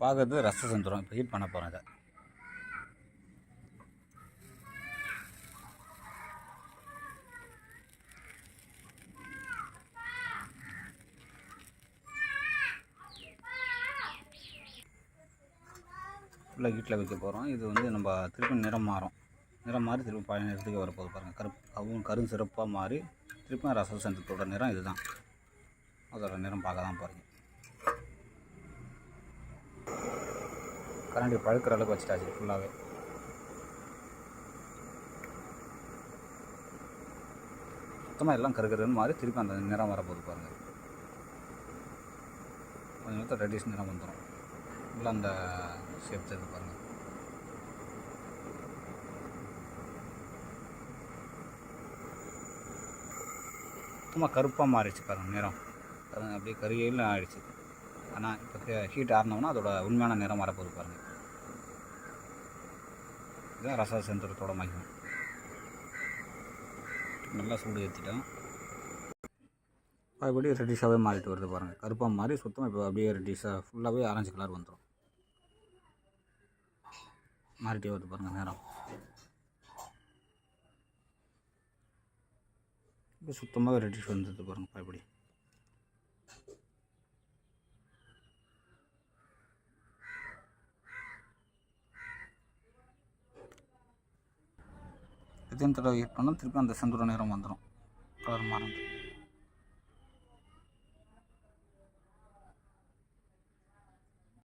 பார்க்குறது ரச செந்துரும். இப்போ ஹீட் பண்ண போகிறேன் இதை. ஃபுல்லாக ஹீட்டில் வைக்க போகிறோம். இது வந்து நம்ம திருப்பி நிறம் மாறி திருப்பி பழைய நிறத்துக்கு வரப்போகுது பாருங்கள். கரும் சிறப்பாக மாறி திருப்பி ரச செந்தத்தோட நிறம் இதுதான். அதோட நிறம் பார்க்க தான் பாருங்கள். கரண்டி பழுக்கிற அளவுக்கு வச்சுட்டாச்சு ஃபுல்லாகவே. சுத்தமாக எல்லாம் கருக்கிறதுன்னு மாதிரி திருப்பி அந்த நிறம் வரப்போகுது பாருங்கள். கொஞ்சம் நேரத்தில் ரெட்டிஷ் நிறம் வந்துடும். இல்லை அந்த ஷேப் தெரிஞ்சு பாருங்கள். சுத்தமாக கருப்பாக மாறிடுச்சு பாருங்கள் நிறம். அப்படியே கருகையில் ஆகிடுச்சு. ஆனால் இப்போ ஹீட் ஆறினோம்னா அதோட உண்மையான நிறம் வரப்போகுது பாருங்கள். இதுதான் ரச செந்தூரத்தோட மகிமை. நல்லா சூடு ஏற்றிட்டோம். அப்படியே ரெட்டிஷாகவே மாறிட்டு வருது பாருங்கள். கருப்பாக மாறி சுத்தமாக இப்போ அப்படியே ரெட்டிஷாக ஃபுல்லாகவே ஆரஞ்சு கலர் வந்துடும். மாறிட்டே வருது பாருங்கள் நேரம். இப்போ சுத்தமாக ரெட்டிஷ் வந்துடுது பாருங்கள். இப்படி எத்தனை தடவை ஹீட் பண்ணால் திருப்பி அந்த செந்தூர நேரம் வந்துடும். கலர் மாறும்.